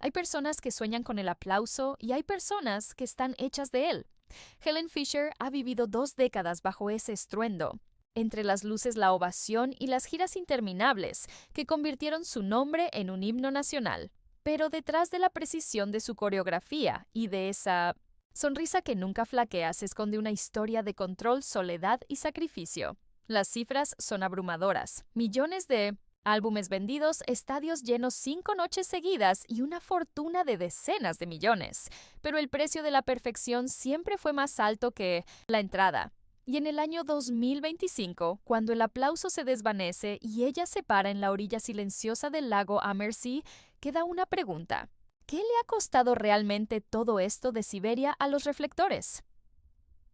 Hay personas que sueñan con el aplauso y hay personas que están hechas de él. Helen Fisher ha vivido 2 décadas bajo ese estruendo. Entre las luces la ovación y las giras interminables que convirtieron su nombre en un himno nacional. Pero detrás de la precisión de su coreografía y de esa sonrisa que nunca flaquea se esconde una historia de control, soledad y sacrificio. Las cifras son abrumadoras. Millones de álbumes vendidos, estadios llenos 5 noches seguidas y una fortuna de decenas de millones. Pero el precio de la perfección siempre fue más alto que la entrada. Y en el año 2025, cuando el aplauso se desvanece y ella se para en la orilla silenciosa del lago Ammersee, queda una pregunta. ¿Qué le ha costado realmente todo esto de Siberia a los reflectores?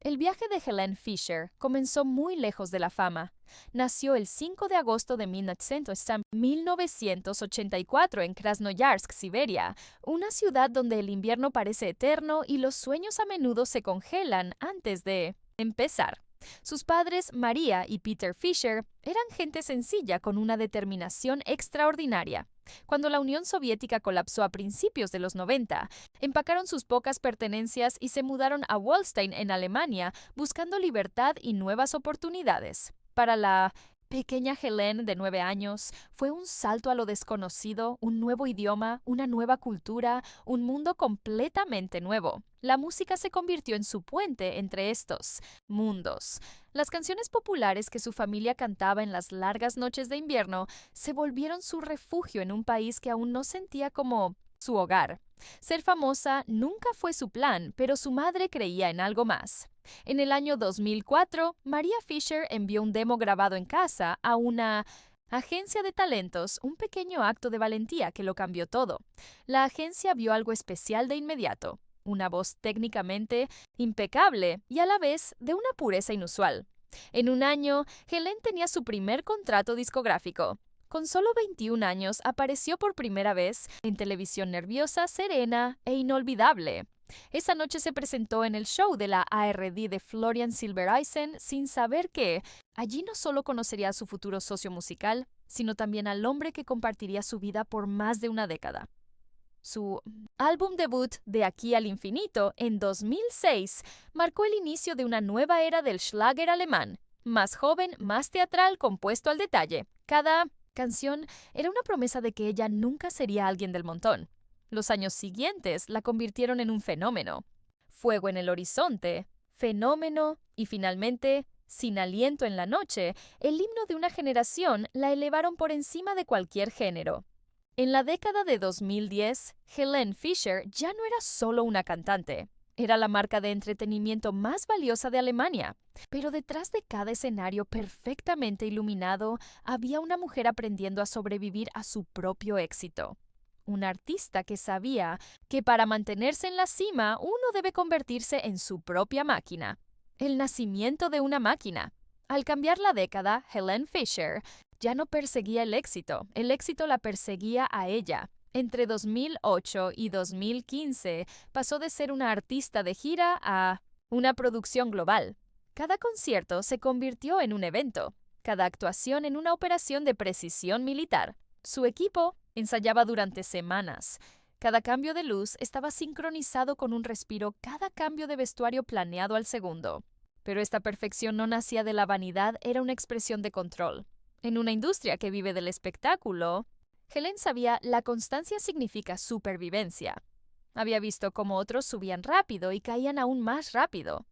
El viaje de Helen Fisher comenzó muy lejos de la fama. Nació el 5 de agosto de 1984 en Krasnoyarsk, Siberia, una ciudad donde el invierno parece eterno y los sueños a menudo se congelan antes de empezar. Sus padres, María y Peter Fisher, eran gente sencilla con una determinación extraordinaria. Cuando la Unión Soviética colapsó a principios de los 90, empacaron sus pocas pertenencias y se mudaron a Wallstein, en Alemania, buscando libertad y nuevas oportunidades. Para la pequeña Helen, de 9 años, fue un salto a lo desconocido, un nuevo idioma, una nueva cultura, un mundo completamente nuevo. La música se convirtió en su puente entre estos mundos. Las canciones populares que su familia cantaba en las largas noches de invierno se volvieron su refugio en un país que aún no sentía como su hogar. Ser famosa nunca fue su plan, pero su madre creía en algo más. En el año 2004, María Fisher envió un demo grabado en casa a una agencia de talentos, un pequeño acto de valentía que lo cambió todo. La agencia vio algo especial de inmediato, una voz técnicamente impecable y a la vez de una pureza inusual. En un año, Helen tenía su primer contrato discográfico. Con solo 21 años apareció por primera vez en televisión nerviosa, serena e inolvidable. Esa noche se presentó en el show de la ARD de Florian Silbereisen sin saber que allí no solo conocería a su futuro socio musical, sino también al hombre que compartiría su vida por más de una década. Su álbum debut, De aquí al infinito, en 2006, marcó el inicio de una nueva era del Schlager alemán, más joven, más teatral, compuesto al detalle. Cada canción era una promesa de que ella nunca sería alguien del montón. Los años siguientes la convirtieron en un fenómeno. Fuego en el horizonte, fenómeno y finalmente, Sin aliento en la noche, el himno de una generación la elevaron por encima de cualquier género. En la década de 2010, Helen Fisher ya no era solo una cantante. Era la marca de entretenimiento más valiosa de Alemania. Pero detrás de cada escenario perfectamente iluminado había una mujer aprendiendo a sobrevivir a su propio éxito. Un artista que sabía que para mantenerse en la cima uno debe convertirse en su propia máquina. El nacimiento de una máquina. Al cambiar la década, Helen Fisher ya no perseguía el éxito la perseguía a ella. Entre 2008 y 2015 pasó de ser una artista de gira a una producción global. Cada concierto se convirtió en un evento, cada actuación en una operación de precisión militar. Su equipo ensayaba durante semanas. Cada cambio de luz estaba sincronizado con un respiro, cada cambio de vestuario planeado al segundo. Pero esta perfección no nacía de la vanidad, era una expresión de control. En una industria que vive del espectáculo, Helen sabía la constancia significa supervivencia. Había visto cómo otros subían rápido y caían aún más rápido,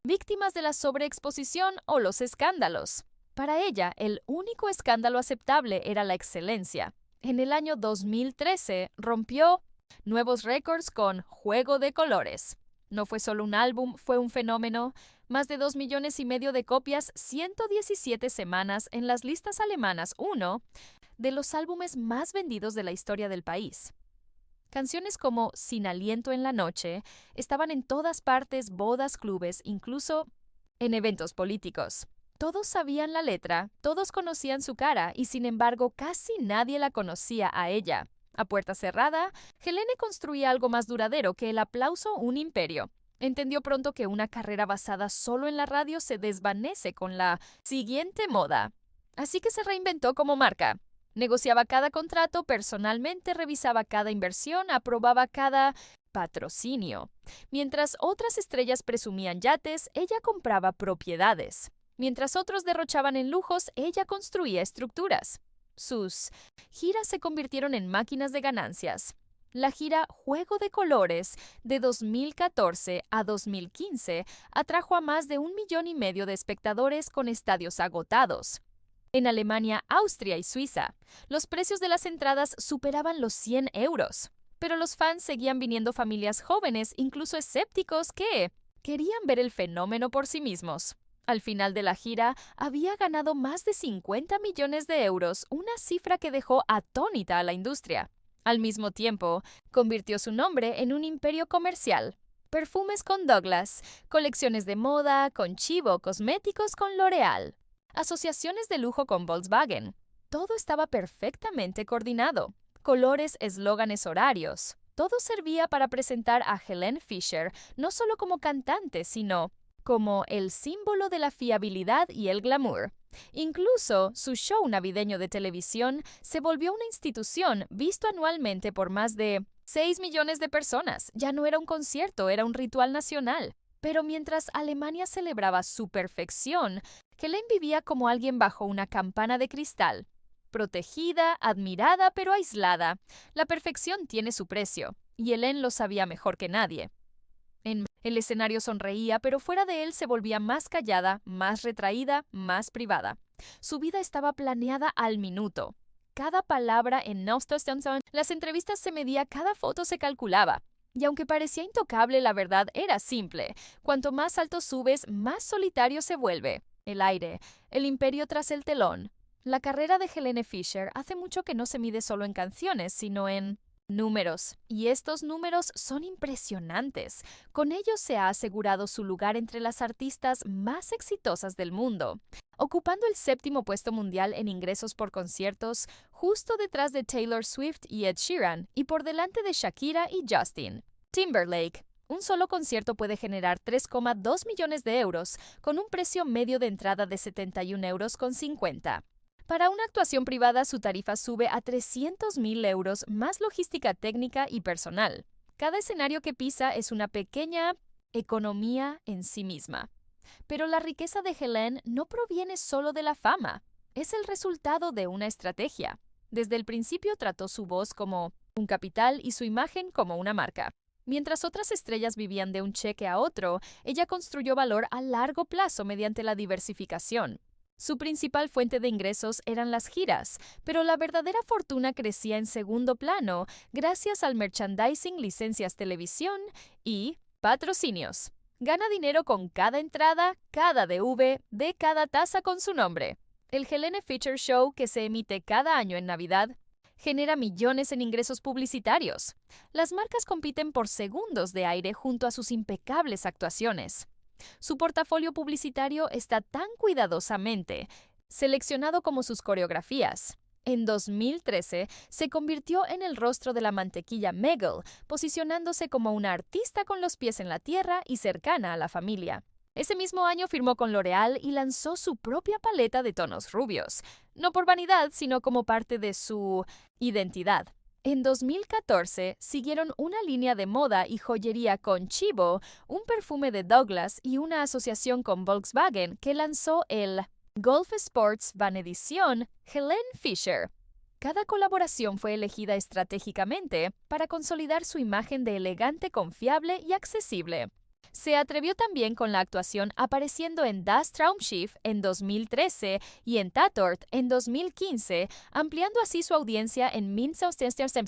víctimas de la sobreexposición o los escándalos. Para ella, el único escándalo aceptable era la excelencia. En el año 2013 rompió nuevos récords con Juego de Colores. No fue solo un álbum, fue un fenómeno. Más de 2,5 millones de copias, 117 semanas en las listas alemanas, uno de los álbumes más vendidos de la historia del país. Canciones como Sin aliento en la noche estaban en todas partes, bodas, clubes, incluso en eventos políticos. Todos sabían la letra, todos conocían su cara y sin embargo casi nadie la conocía a ella. A puerta cerrada, Helene construía algo más duradero que el aplauso un imperio. Entendió pronto que una carrera basada solo en la radio se desvanece con la siguiente moda. Así que se reinventó como marca. Negociaba cada contrato personalmente, revisaba cada inversión, aprobaba cada patrocinio. Mientras otras estrellas presumían yates, ella compraba propiedades. Mientras otros derrochaban en lujos, ella construía estructuras. Sus giras se convirtieron en máquinas de ganancias. La gira Juego de Colores de 2014 a 2015 atrajo a más de 1,5 millones de espectadores con estadios agotados. En Alemania, Austria y Suiza, los precios de las entradas superaban los 100 euros. Pero los fans seguían viniendo, familias jóvenes, incluso escépticos, que querían ver el fenómeno por sí mismos. Al final de la gira, había ganado más de 50 millones de euros, una cifra que dejó atónita a la industria. Al mismo tiempo, convirtió su nombre en un imperio comercial. Perfumes con Douglas, colecciones de moda con Chibo, cosméticos con L'Oréal, asociaciones de lujo con Volkswagen. Todo estaba perfectamente coordinado. Colores, eslóganes, horarios. Todo servía para presentar a Helene Fischer no solo como cantante, sino como el símbolo de la fiabilidad y el glamour. Incluso su show navideño de televisión se volvió una institución visto anualmente por más de 6 millones de personas. Ya no era un concierto, era un ritual nacional. Pero mientras Alemania celebraba su perfección, Helene vivía como alguien bajo una campana de cristal. Protegida, admirada, pero aislada. La perfección tiene su precio, y Helene lo sabía mejor que nadie. En el escenario sonreía, pero fuera de él se volvía más callada, más retraída, más privada. Su vida estaba planeada al minuto. Cada palabra en las entrevistas se medía, cada foto se calculaba. Y aunque parecía intocable, la verdad era simple. Cuanto más alto subes, más solitario se vuelve. El aire, el imperio tras el telón. La carrera de Helene Fischer hace mucho que no se mide solo en canciones, sino en números. Y estos números son impresionantes. Con ellos se ha asegurado su lugar entre las artistas más exitosas del mundo, ocupando el 7º puesto mundial en ingresos por conciertos, justo detrás de Taylor Swift y Ed Sheeran, y por delante de Shakira y Justin Timberlake. Un solo concierto puede generar 3,2 millones de euros, con un precio medio de entrada de 71,50 euros. Para una actuación privada, su tarifa sube a 300,000 euros, más logística técnica y personal. Cada escenario que pisa es una pequeña economía en sí misma. Pero la riqueza de Helene no proviene solo de la fama, es el resultado de una estrategia. Desde el principio trató su voz como un capital y su imagen como una marca. Mientras otras estrellas vivían de un cheque a otro, ella construyó valor a largo plazo mediante la diversificación. Su principal fuente de ingresos eran las giras, pero la verdadera fortuna crecía en segundo plano gracias al merchandising, licencias, televisión y patrocinios. Gana dinero con cada entrada, cada DV, de cada taza con su nombre. El Helene Fischer Show, que se emite cada año en Navidad, genera millones en ingresos publicitarios. Las marcas compiten por segundos de aire junto a sus impecables actuaciones. Su portafolio publicitario está tan cuidadosamente seleccionado como sus coreografías. En 2013 se convirtió en el rostro de la mantequilla Megel, posicionándose como una artista con los pies en la tierra y cercana a la familia. Ese mismo año firmó con L'Oréal y lanzó su propia paleta de tonos rubios, no por vanidad, sino como parte de su identidad. En 2014 siguieron una línea de moda y joyería con Chibo, un perfume de Douglas y una asociación con Volkswagen que lanzó el Golf Sports Van Edition Helene Fischer. Cada colaboración fue elegida estratégicamente para consolidar su imagen de elegante, confiable y accesible. Se atrevió también con la actuación, apareciendo en Das Traumschiff en 2013 y en Tatort en 2015, ampliando así su audiencia en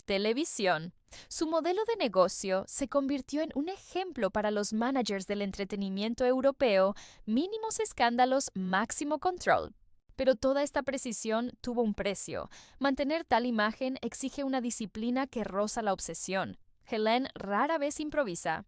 televisión. Su modelo de negocio se convirtió en un ejemplo para los managers del entretenimiento europeo: mínimos escándalos, máximo control. Pero toda esta precisión tuvo un precio. Mantener tal imagen exige una disciplina que roza la obsesión. Helene rara vez improvisa.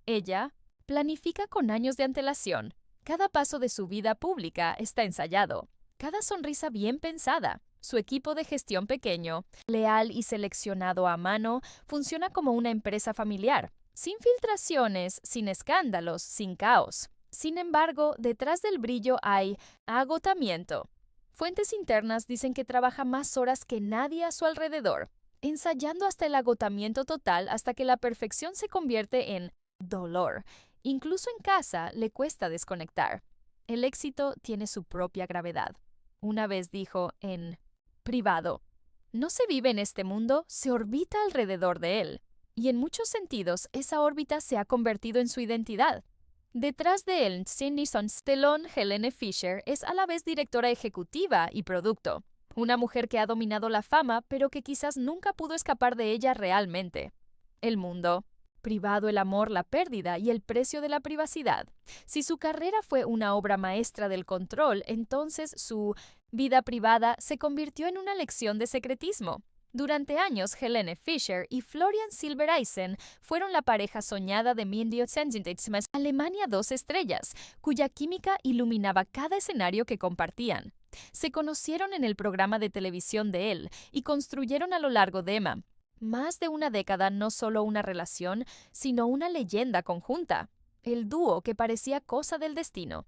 Ella planifica con años de antelación. Cada paso de su vida pública está ensayado. Cada sonrisa bien pensada. Su equipo de gestión pequeño, leal y seleccionado a mano, funciona como una empresa familiar, sin filtraciones, sin escándalos, sin caos. Sin embargo, detrás del brillo hay agotamiento. Fuentes internas dicen que trabaja más horas que nadie a su alrededor, ensayando hasta el agotamiento total hasta que la perfección se convierte en dolor. Incluso en casa le cuesta desconectar. El éxito tiene su propia gravedad. Una vez dijo en privado: no se vive en este mundo, se orbita alrededor de él. Y en muchos sentidos, esa órbita se ha convertido en su identidad. Detrás de él, Sydney Sonstellón, Helene Fisher es a la vez directora ejecutiva y producto. Una mujer que ha dominado la fama, pero que quizás nunca pudo escapar de ella realmente. El mundo. Privado, el amor, la pérdida y el precio de la privacidad. Si su carrera fue una obra maestra del control, entonces su vida privada se convirtió en una lección de secretismo. Durante años, Helene Fischer y Florian Silbereisen fueron la pareja soñada de Myndigheidssentitidsmas Alemania 2 estrellas, cuya química iluminaba cada escenario que compartían. Se conocieron en el programa de televisión de él y construyeron a lo largo de Emma. Más de una década no solo una relación, sino una leyenda conjunta. El dúo que parecía cosa del destino.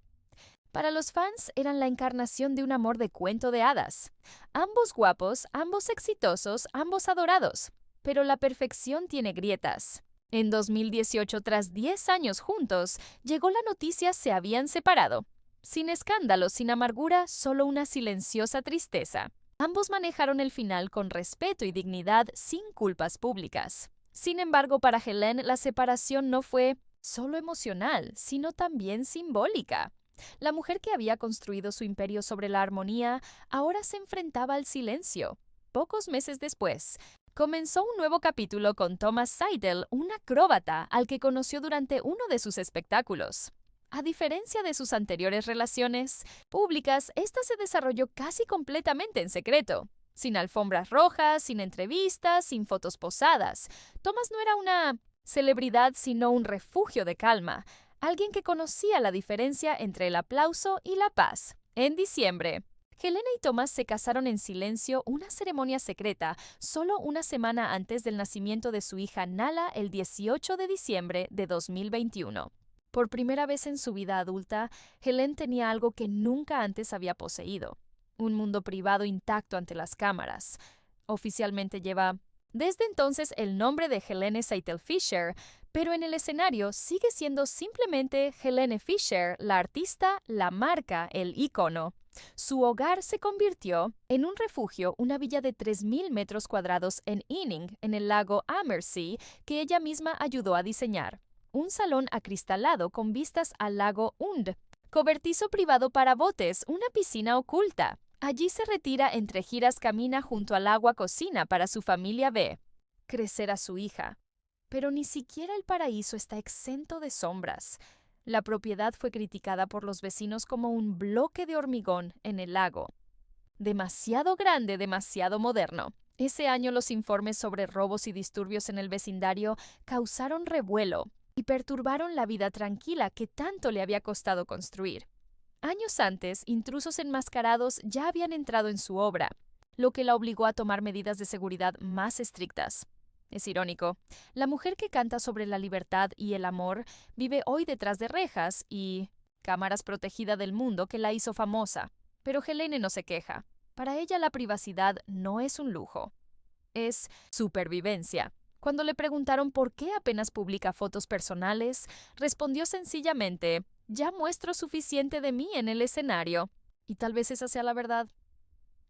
Para los fans eran la encarnación de un amor de cuento de hadas. Ambos guapos, ambos exitosos, ambos adorados. Pero la perfección tiene grietas. En 2018, tras 10 años juntos, llegó la noticia: se habían separado. Sin escándalos, sin amargura, solo una silenciosa tristeza. Ambos manejaron el final con respeto y dignidad, sin culpas públicas. Sin embargo, para Helene, la separación no fue solo emocional, sino también simbólica. La mujer que había construido su imperio sobre la armonía ahora se enfrentaba al silencio. Pocos meses después, comenzó un nuevo capítulo con Thomas Seidel, un acróbata al que conoció durante uno de sus espectáculos. A diferencia de sus anteriores relaciones públicas, esta se desarrolló casi completamente en secreto. Sin alfombras rojas, sin entrevistas, sin fotos posadas. Thomas no era una celebridad, sino un refugio de calma. Alguien que conocía la diferencia entre el aplauso y la paz. En diciembre, Helene y Thomas se casaron en silencio, una ceremonia secreta, solo una semana antes del nacimiento de su hija Nala el 18 de diciembre de 2021. Por primera vez en su vida adulta, Helene tenía algo que nunca antes había poseído: un mundo privado intacto ante las cámaras. Oficialmente lleva desde entonces el nombre de Helene Seidel Fischer, pero en el escenario sigue siendo simplemente Helene Fischer, la artista, la marca, el ícono. Su hogar se convirtió en un refugio, una villa de 3.000 metros cuadrados en Ening, en el lago Ammersee, que ella misma ayudó a diseñar. Un salón acristalado con vistas al lago Und, cobertizo privado para botes, una piscina oculta. Allí se retira entre giras, camina junto al agua, cocina para su familia, ve crecer a su hija. Pero ni siquiera el paraíso está exento de sombras. La propiedad fue criticada por los vecinos como un bloque de hormigón en el lago. Demasiado grande, demasiado moderno. Ese año los informes sobre robos y disturbios en el vecindario causaron revuelo y perturbaron la vida tranquila que tanto le había costado construir. Años antes, intrusos enmascarados ya habían entrado en su obra, lo que la obligó a tomar medidas de seguridad más estrictas. Es irónico, la mujer que canta sobre la libertad y el amor vive hoy detrás de rejas y cámaras protegida del mundo que la hizo famosa. Pero Helene no se queja. Para ella la privacidad no es un lujo, es supervivencia. Cuando le preguntaron por qué apenas publica fotos personales, respondió sencillamente: ya muestro suficiente de mí en el escenario. Y tal vez esa sea la verdad.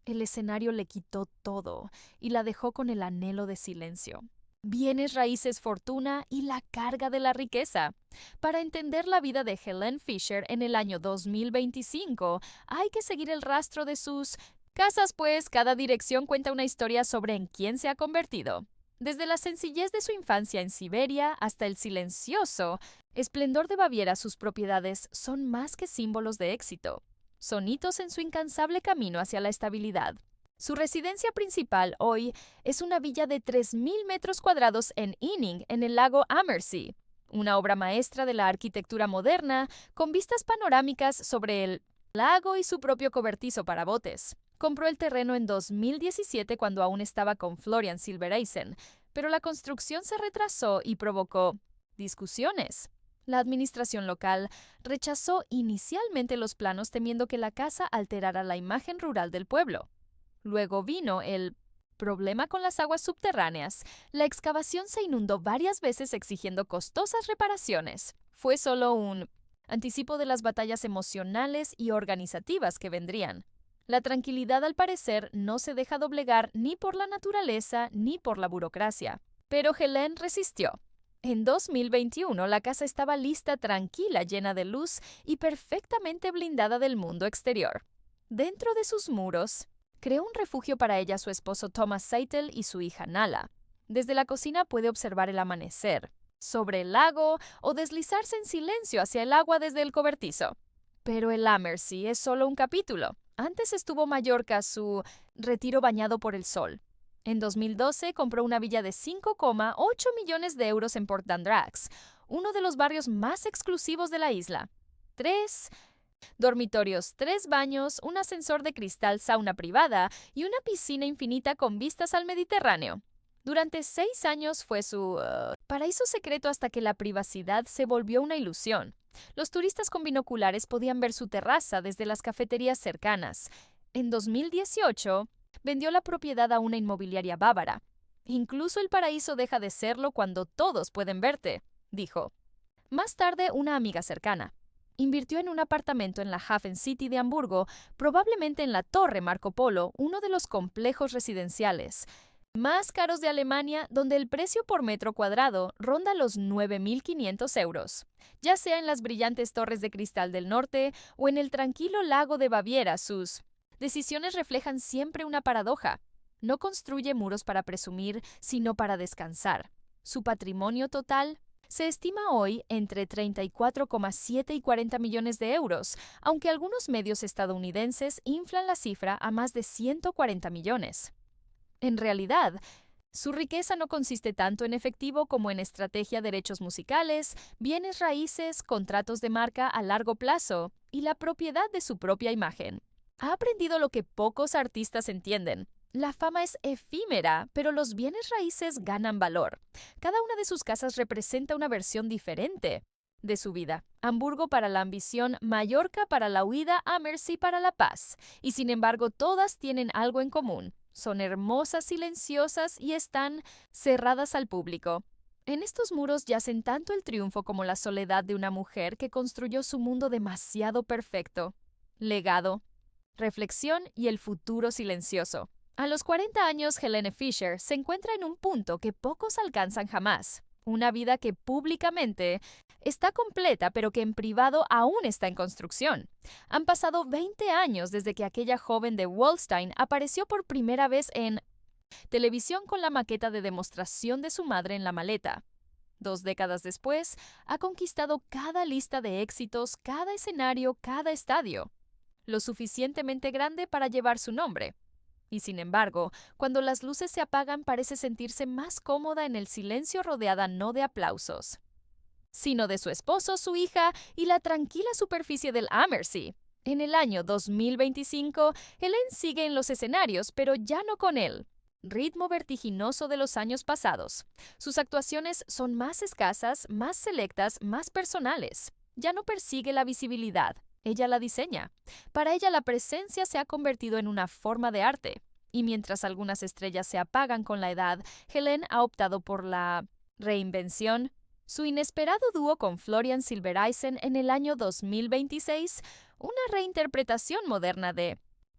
El escenario le quitó todo y la dejó con el anhelo de silencio. Bienes raíces, fortuna y la carga de la riqueza. Para entender la vida de Helene Fischer en el año 2025, hay que seguir el rastro de sus casas, pues cada dirección cuenta una historia sobre en quién se ha convertido. Desde la sencillez de su infancia en Siberia hasta el silencioso esplendor de Baviera, sus propiedades son más que símbolos de éxito. Son hitos en su incansable camino hacia la estabilidad. Su residencia principal hoy es una villa de 3.000 metros cuadrados en Ening, en el lago Ammersee, una obra maestra de la arquitectura moderna, con vistas panorámicas sobre el lago y su propio cobertizo para botes. Compró el terreno en 2017 cuando aún estaba con Florian Silbereisen, pero la construcción se retrasó y provocó discusiones. La administración local rechazó inicialmente los planos temiendo que la casa alterara la imagen rural del pueblo. Luego vino el problema con las aguas subterráneas. La excavación se inundó varias veces exigiendo costosas reparaciones. Fue solo un anticipo de las batallas emocionales y organizativas que vendrían. La tranquilidad, al parecer, no se deja doblegar ni por la naturaleza ni por la burocracia. Pero Helene resistió. En 2021, la casa estaba lista, tranquila, llena de luz y perfectamente blindada del mundo exterior. Dentro de sus muros, creó un refugio para ella, su esposo Thomas Seitel y su hija Nala. Desde la cocina puede observar el amanecer, sobre el lago o deslizarse en silencio hacia el agua desde el cobertizo. Pero el Amersey es solo un capítulo. Antes estuvo Mallorca, su retiro bañado por el sol. En 2012 compró una villa de 5,8 millones de euros en Port d'Andratx, uno de los barrios más exclusivos de la isla. 3 dormitorios, 3 baños, un ascensor de cristal, sauna privada y una piscina infinita con vistas al Mediterráneo. Durante 6 años fue su paraíso secreto hasta que la privacidad se volvió una ilusión. Los turistas con binoculares podían ver su terraza desde las cafeterías cercanas. En 2018, vendió la propiedad a una inmobiliaria bávara. Incluso el paraíso deja de serlo cuando todos pueden verte, dijo. Más tarde, una amiga cercana invirtió en un apartamento en la Hafen City de Hamburgo, probablemente en la Torre Marco Polo, uno de los complejos residenciales más caros de Alemania, donde el precio por metro cuadrado ronda los 9.500 euros, ya sea en las brillantes torres de cristal del norte o en el tranquilo lago de Baviera. Sus decisiones reflejan siempre una paradoja. No construye muros para presumir, sino para descansar. Su patrimonio total se estima hoy entre 34,7 y 40 millones de euros, aunque algunos medios estadounidenses inflan la cifra a más de 140 millones. En realidad, su riqueza no consiste tanto en efectivo como en estrategia, derechos musicales, bienes raíces, contratos de marca a largo plazo y la propiedad de su propia imagen. Ha aprendido lo que pocos artistas entienden. La fama es efímera, pero los bienes raíces ganan valor. Cada una de sus casas representa una versión diferente de su vida. Hamburgo para la ambición, Mallorca para la huida, Amersey para la paz. Y sin embargo, todas tienen algo en común. Son hermosas, silenciosas y están cerradas al público. En estos muros yacen tanto el triunfo como la soledad de una mujer que construyó su mundo demasiado perfecto. Legado, reflexión y el futuro silencioso. A los 40 años, Helene Fischer se encuentra en un punto que pocos alcanzan jamás. Una vida que públicamente está completa, pero que en privado aún está en construcción. Han pasado 20 años desde que aquella joven de Wallstein apareció por primera vez en televisión con la maqueta de demostración de su madre en la maleta. 2 décadas después, ha conquistado cada lista de éxitos, cada escenario, cada estadio, lo suficientemente grande para llevar su nombre. Y sin embargo, cuando las luces se apagan, parece sentirse más cómoda en el silencio, rodeada no de aplausos, sino de su esposo, su hija y la tranquila superficie del Amersey. En el año 2025, Helene sigue en los escenarios, pero ya no con él. Ritmo vertiginoso de los años pasados. Sus actuaciones son más escasas, más selectas, más personales. Ya no persigue la visibilidad. Ella la diseña. Para ella la presencia se ha convertido en una forma de arte. Y mientras algunas estrellas se apagan con la edad, Helene ha optado por la reinvención. Su inesperado dúo con Florian Silbereisen en el año 2026, una reinterpretación moderna de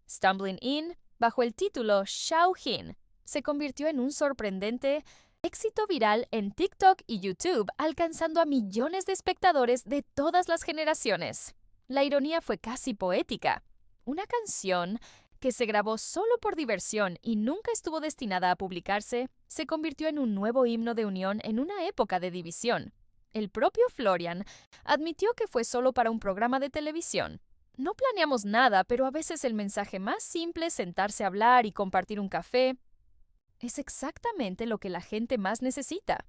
Stumbling In, bajo el título Xiaohin, se convirtió en un sorprendente éxito viral en TikTok y YouTube, alcanzando a millones de espectadores de todas las generaciones. La ironía fue casi poética. Una canción que se grabó solo por diversión y nunca estuvo destinada a publicarse, se convirtió en un nuevo himno de unión en una época de división. El propio Florian admitió que fue solo para un programa de televisión. No planeamos nada, pero a veces el mensaje más simple, sentarse a hablar y compartir un café, es exactamente lo que la gente más necesita.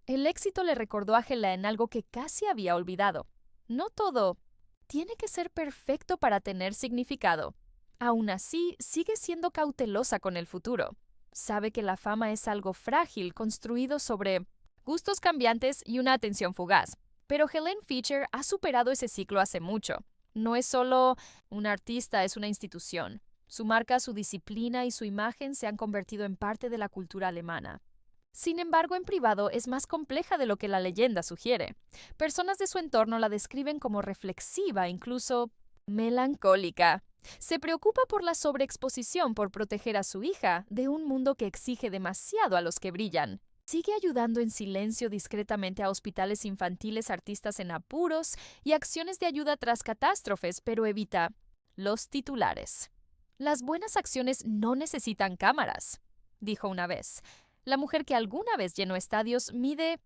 El éxito le recordó a Helene algo que casi había olvidado. No todo tiene que ser perfecto para tener significado. Aún así, sigue siendo cautelosa con el futuro. Sabe que la fama es algo frágil, construido sobre gustos cambiantes y una atención fugaz. Pero Helene Fisher ha superado ese ciclo hace mucho. No es solo un artista, es una institución. Su marca, su disciplina y su imagen se han convertido en parte de la cultura alemana. Sin embargo, en privado es más compleja de lo que la leyenda sugiere. Personas de su entorno la describen como reflexiva, incluso melancólica. Se preocupa por la sobreexposición por proteger a su hija de un mundo que exige demasiado a los que brillan. Sigue ayudando en silencio discretamente a hospitales infantiles, artistas en apuros y acciones de ayuda tras catástrofes, pero evita los titulares. Las buenas acciones no necesitan cámaras, dijo una vez. La mujer que alguna vez llenó estadios mide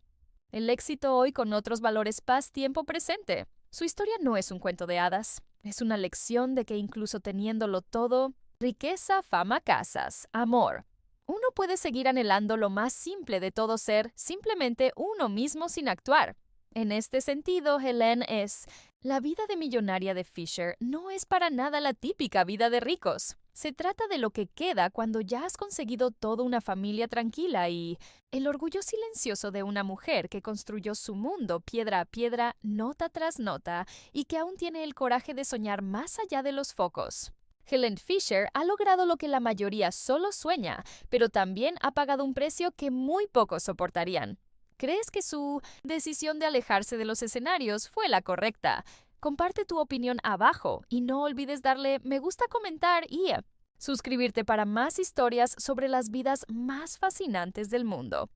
el éxito hoy con otros valores paz, tiempo presente. Su historia no es un cuento de hadas. Es una lección de que incluso teniéndolo todo, riqueza, fama, casas, amor, uno puede seguir anhelando lo más simple de todo ser, simplemente uno mismo sin actuar. En este sentido, Helene es... La vida de millonaria de Fisher no es para nada la típica vida de ricos. Se trata de lo que queda cuando ya has conseguido toda una familia tranquila y el orgullo silencioso de una mujer que construyó su mundo piedra a piedra, nota tras nota, y que aún tiene el coraje de soñar más allá de los focos. Helene Fisher ha logrado lo que la mayoría solo sueña, pero también ha pagado un precio que muy pocos soportarían. ¿Crees que su decisión de alejarse de los escenarios fue la correcta? Comparte tu opinión abajo y no olvides darle me gusta, comentar y suscribirte para más historias sobre las vidas más fascinantes del mundo.